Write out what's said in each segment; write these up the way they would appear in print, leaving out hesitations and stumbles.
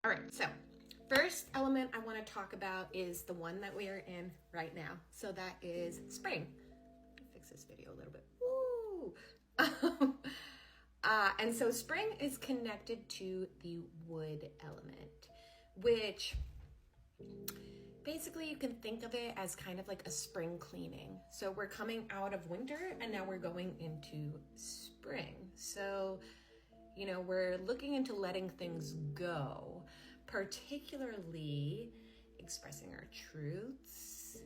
All right, so first element I want to talk about is the one that we are in right now. So that is spring. Let me fix this video a little bit. Woo! And so spring is connected to the wood element, which basically you can think of it as kind of like a spring cleaning. So we're coming out of winter and now we're going into spring. So we're looking into letting things go, particularly expressing our truths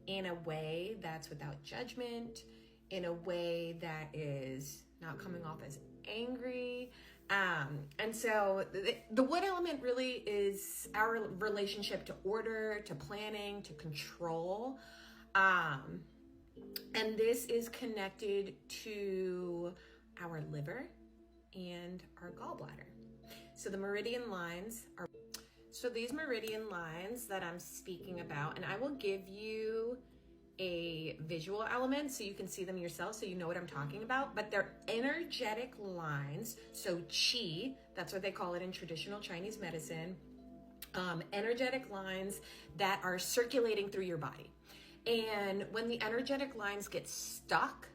in a way that's without judgment, in a way that is not coming off as angry. And so the wood element really is our relationship to order, to planning, to control. And this is connected to our liver and our gallbladder. So the meridian lines are, so these meridian lines that I'm speaking about, and I will give you a visual element so you can see them yourself, so you know what I'm talking about, but they're energetic lines. So qi, that's what they call it in traditional Chinese medicine, energetic lines that are circulating through your body. And when the energetic lines get stuck,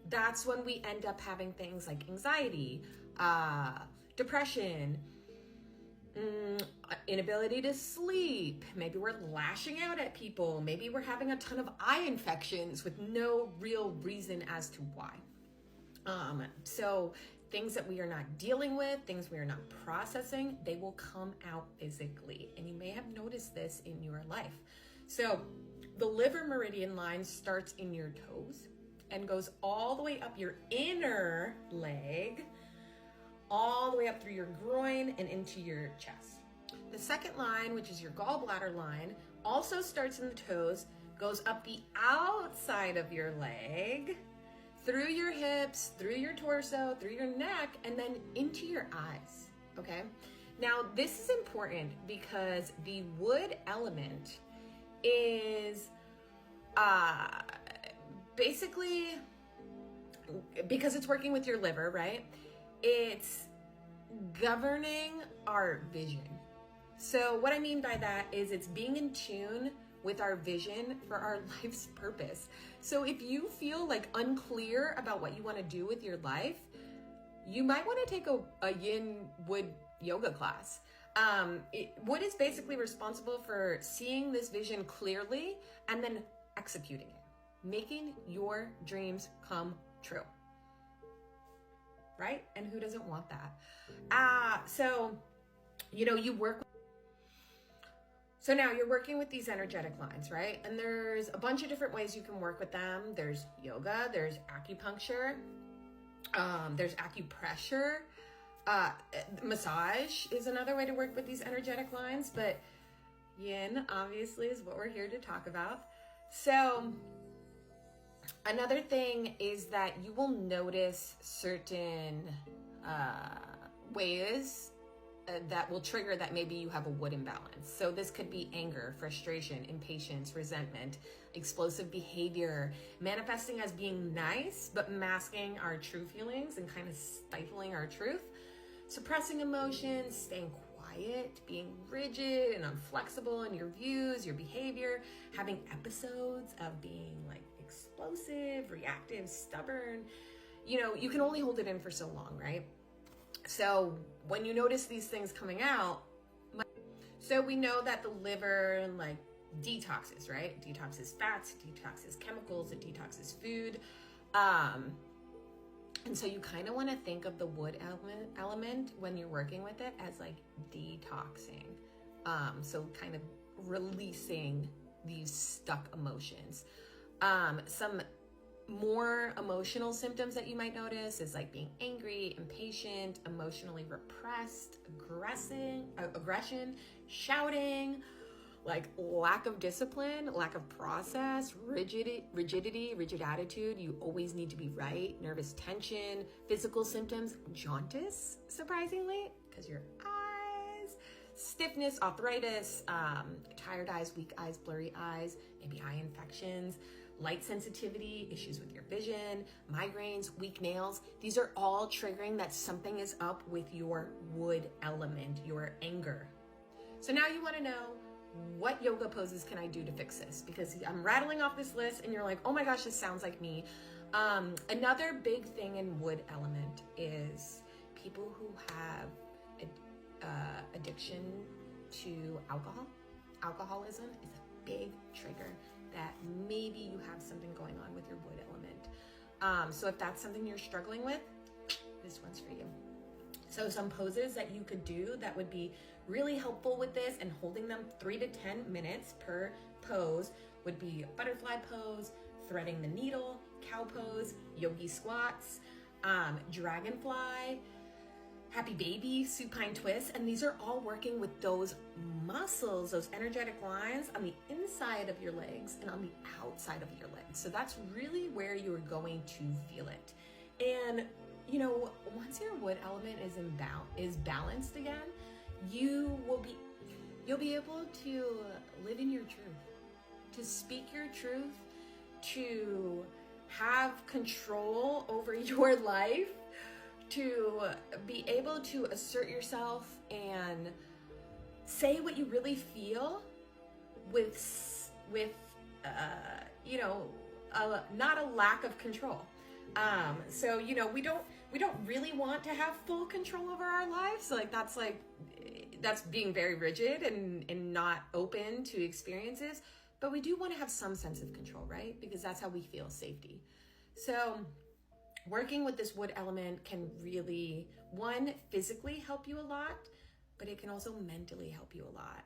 that's when we end up having things like anxiety, depression, inability to sleep. Maybe we're lashing out at people. Maybe we're having a ton of eye infections with no real reason as to why. So things that we are not dealing with, things we are not processing, they will come out physically. And you may have noticed this in your life. So the liver meridian line starts in your toes and goes all the way up your inner leg, all the way up through your groin and into your chest. The second line, which is your gallbladder line, also starts in the toes, goes up the outside of your leg, through your hips, through your torso, through your neck, and then into your eyes, okay? Now, this is important because the wood element is basically, because it's working with your liver, right? It's governing our vision. So what I mean by that is it's being in tune with our vision for our life's purpose. So if you feel like unclear about what you want to do with your life, you might want to take a yin wood yoga class. Wood is basically responsible for seeing this vision clearly and then executing it, making your dreams come true. Right? And who doesn't want that? So now you're working with these energetic lines, right? And there's a bunch of different ways you can work with them. There's yoga, there's acupuncture, there's acupressure, massage is another way to work with these energetic lines, but yin obviously is what we're here to talk about. So another thing is that you will notice certain ways that will trigger that maybe you have a wood imbalance. So this could be anger, frustration, impatience, resentment, explosive behavior, manifesting as being nice, but masking our true feelings and kind of stifling our truth, suppressing emotions, staying quiet, being rigid and inflexible in your views, your behavior, having episodes of being like explosive, reactive, stubborn. You can only hold it in for so long, right? So when you notice these things coming out, so we know that the liver like detoxes, right? Detoxes fats, detoxes chemicals, it detoxes food. And so you kind of want to think of the wood element when you're working with it as like detoxing. So kind of releasing these stuck emotions. Some more emotional symptoms that you might notice is like being angry, impatient, emotionally repressed, aggression, shouting, like lack of discipline, lack of process, rigid attitude. You always need to be right, nervous tension, physical symptoms, jaundice, surprisingly, because your eyes, stiffness, arthritis, tired eyes, weak eyes, blurry eyes, maybe eye infections, light sensitivity, issues with your vision, migraines, weak nails. These are all triggering that something is up with your wood element, your anger, So now you want to know, what yoga poses can I do to fix this? Because I'm rattling off this list and you're like, oh my gosh, this sounds like me. Another big thing in wood element is people who have addiction to alcohol. Alcoholism is a big trigger that maybe you have something going on with your wood element. So if that's something you're struggling with, this one's for you. So some poses that you could do that would be really helpful with this, and holding them 3 to 10 minutes per pose, would be butterfly pose, threading the needle, cow pose, yogi squats, dragonfly, happy baby, supine twist. And these are all working with those muscles, those energetic lines on the inside of your legs and on the outside of your legs. So that's really where you're going to feel it. And you know, once your wood element is balanced again, you'll be able to live in your truth, to speak your truth, to have control over your life, to be able to assert yourself and say what you really feel with you know, not a lack of control. So, you know, we don't really want to have full control over our lives. Like that's being very rigid and not open to experiences, but we do want to have some sense of control, right? Because that's how we feel safety. So working with this wood element can really, one, physically help you a lot, but it can also mentally help you a lot.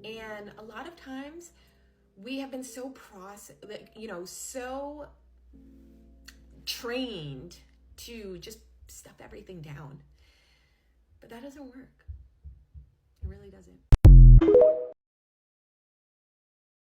And a lot of times we have been so so trained to just stuff everything down, but that doesn't work. It really doesn't.